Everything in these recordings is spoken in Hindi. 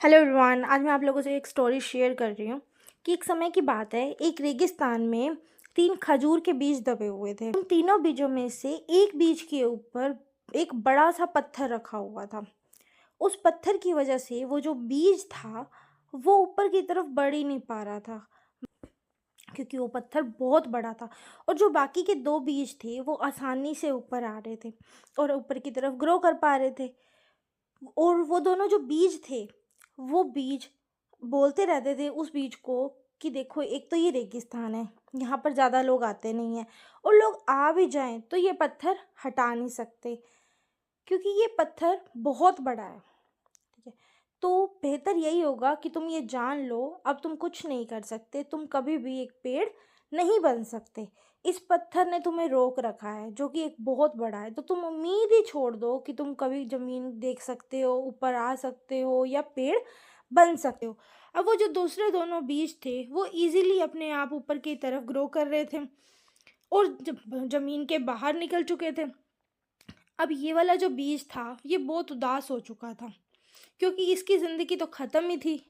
Hello everyone. आज मैं आप लोगों से एक स्टोरी शेयर कर रही हूँ कि एक समय की बात है। एक रेगिस्तान में 3 खजूर के बीज दबे हुए थे। उन तीनों बीजों में से एक बीज के ऊपर एक बड़ा सा पत्थर रखा हुआ था। उस पत्थर की वजह से वो जो बीज था वो ऊपर की तरफ बढ़ ही नहीं पा रहा था, क्योंकि वो पत्थर बहुत बड़ा था। और जो बाकी के 2 बीज थे वो आसानी से ऊपर आ रहे थे और ऊपर की तरफ ग्रो कर पा रहे थे। और वो दोनों जो बीज थे, वो बीज बोलते रहते थे उस बीज को कि देखो, एक तो ये रेगिस्तान है, यहाँ पर ज़्यादा लोग आते नहीं हैं, और लोग आ भी जाएं तो ये पत्थर हटा नहीं सकते, क्योंकि ये पत्थर बहुत बड़ा है। ठीक है, तो बेहतर यही होगा कि तुम ये जान लो, अब तुम कुछ नहीं कर सकते, तुम कभी भी एक पेड़ नहीं बन सकते। इस पत्थर ने तुम्हें रोक रखा है, जो कि एक बहुत बड़ा है। तो तुम उम्मीद ही छोड़ दो कि तुम कभी ज़मीन देख सकते हो, ऊपर आ सकते हो या पेड़ बन सकते हो। अब वो जो दूसरे दोनों बीज थे वो इजीली अपने आप ऊपर की तरफ ग्रो कर रहे थे और जब ज़मीन के बाहर निकल चुके थे। अब ये वाला जो बीज था ये बहुत उदास हो चुका था, क्योंकि इसकी ज़िंदगी तो ख़त्म ही थी।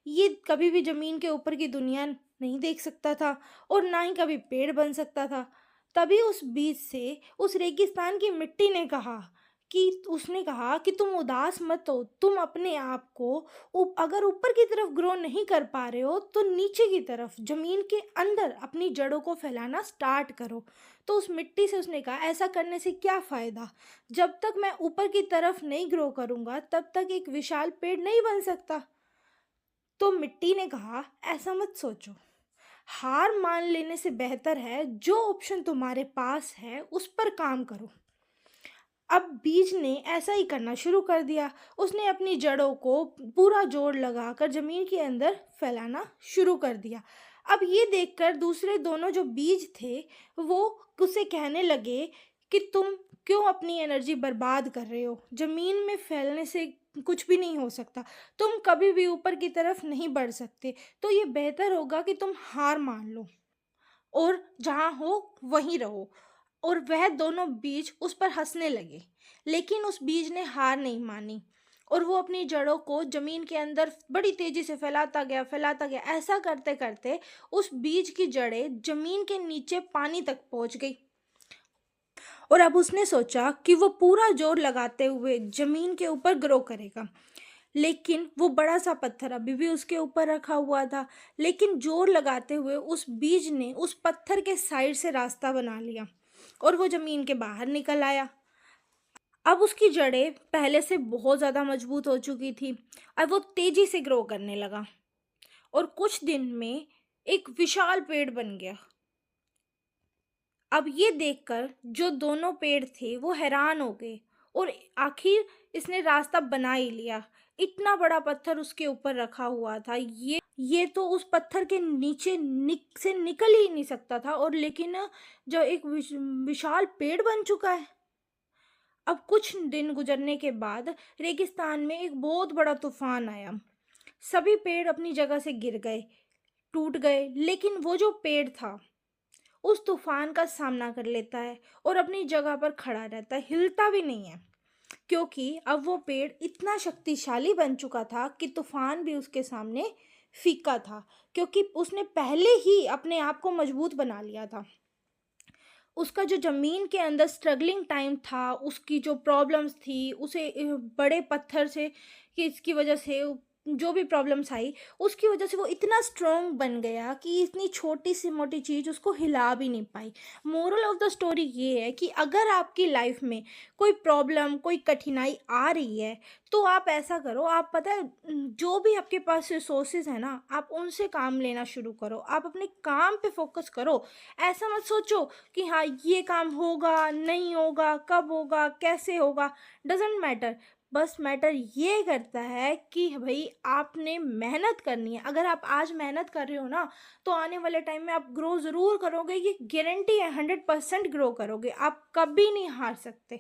ये कभी भी ज़मीन के ऊपर की दुनिया नहीं देख सकता था और ना ही कभी पेड़ बन सकता था। तभी उस बीज से उस रेगिस्तान की मिट्टी ने कहा कि तुम उदास मत हो, तुम अपने आप को अगर ऊपर की तरफ ग्रो नहीं कर पा रहे हो तो नीचे की तरफ ज़मीन के अंदर अपनी जड़ों को फैलाना स्टार्ट करो। तो उस मिट्टी से उसने कहा, ऐसा करने से क्या फ़ायदा, जब तक मैं ऊपर की तरफ नहीं ग्रो करूँगा तब तक एक विशाल पेड़ नहीं बन सकता। तो मिट्टी ने कहा, ऐसा मत सोचो, हार मान लेने से बेहतर है जो ऑप्शन तुम्हारे पास है उस पर काम करो। अब बीज ने ऐसा ही करना शुरू कर दिया। उसने अपनी जड़ों को पूरा जोर लगाकर ज़मीन के अंदर फैलाना शुरू कर दिया। अब ये देखकर दूसरे दोनों जो बीज थे वो उसे कहने लगे कि तुम क्यों अपनी एनर्जी बर्बाद कर रहे हो, ज़मीन में फैलने से कुछ भी नहीं हो सकता, तुम कभी भी ऊपर की तरफ नहीं बढ़ सकते। तो ये बेहतर होगा कि तुम हार मान लो और जहाँ हो वहीं रहो। और वह दोनों बीज उस पर हंसने लगे, लेकिन उस बीज ने हार नहीं मानी और वो अपनी जड़ों को जमीन के अंदर बड़ी तेजी से फैलाता गया। ऐसा करते करते उस बीज की जड़ें जमीन के नीचे पानी तक पहुंच गई। और अब उसने सोचा कि वो पूरा जोर लगाते हुए जमीन के ऊपर ग्रो करेगा, लेकिन वो बड़ा सा पत्थर अभी भी उसके ऊपर रखा हुआ था। लेकिन जोर लगाते हुए उस बीज ने उस पत्थर के साइड से रास्ता बना लिया और वो ज़मीन के बाहर निकल आया। अब उसकी जड़ें पहले से बहुत ज़्यादा मजबूत हो चुकी थी। अब वो तेज़ी से ग्रो करने लगा और कुछ दिन में एक विशाल पेड़ बन गया। अब ये देखकर जो दोनों पेड़ थे वो हैरान हो गए और आखिर इसने रास्ता बना ही लिया। इतना बड़ा पत्थर उसके ऊपर रखा हुआ था, ये तो उस पत्थर के नीचे से निकल ही नहीं सकता था, और लेकिन जो एक विशाल पेड़ बन चुका है। अब कुछ दिन गुजरने के बाद रेगिस्तान में एक बहुत बड़ा तूफान आया। सभी पेड़ अपनी जगह से गिर गए, टूट गए, लेकिन वो जो पेड़ था उस तूफान का सामना कर लेता है और अपनी जगह पर खड़ा रहता है, हिलता भी नहीं है, क्योंकि अब वो पेड़ इतना शक्तिशाली बन चुका था कि तूफान भी उसके सामने फीका था, क्योंकि उसने पहले ही अपने आप को मजबूत बना लिया था। उसका जो ज़मीन के अंदर स्ट्रगलिंग टाइम था, उसकी जो प्रॉब्लम्स थी, उसे बड़े पत्थर से कि इसकी वजह से जो भी प्रॉब्लम्स आई, उसकी वजह से वो इतना स्ट्रॉन्ग बन गया कि इतनी छोटी सी मोटी चीज़ उसको हिला भी नहीं पाई। मोरल ऑफ द स्टोरी ये है कि अगर आपकी लाइफ में कोई प्रॉब्लम, कोई कठिनाई आ रही है, तो आप ऐसा करो, आप पता है जो भी आपके पास रिसोर्सेज है ना, आप उनसे काम लेना शुरू करो, आप अपने काम पे फोकस करो। ऐसा मत सोचो कि हाँ ये काम होगा नहीं होगा, कब होगा, कैसे होगा, डजेंट मैटर। बस मैटर ये करता है कि भाई आपने मेहनत करनी है। अगर आप आज मेहनत कर रहे हो ना, तो आने वाले टाइम में आप ग्रो ज़रूर करोगे, ये गारंटी है, 100% ग्रो करोगे, आप कभी नहीं हार सकते।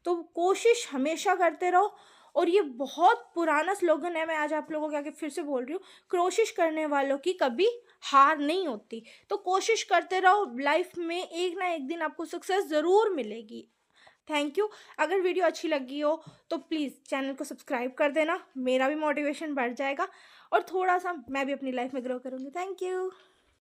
तो कोशिश हमेशा करते रहो। और ये बहुत पुराना स्लोगन है, मैं आज आप लोगों के आगे फिर से बोल रही हूँ, कोशिश करने वालों की कभी हार नहीं होती। तो कोशिश करते रहो, लाइफ में एक ना एक दिन आपको सक्सेस ज़रूर मिलेगी। Thank you. अगर वीडियो अच्छी लगी हो तो प्लीज़ चैनल को सब्सक्राइब कर देना, मेरा भी मोटिवेशन बढ़ जाएगा और थोड़ा-सा मैं भी अपनी लाइफ में ग्रो करूँगी। Thank you.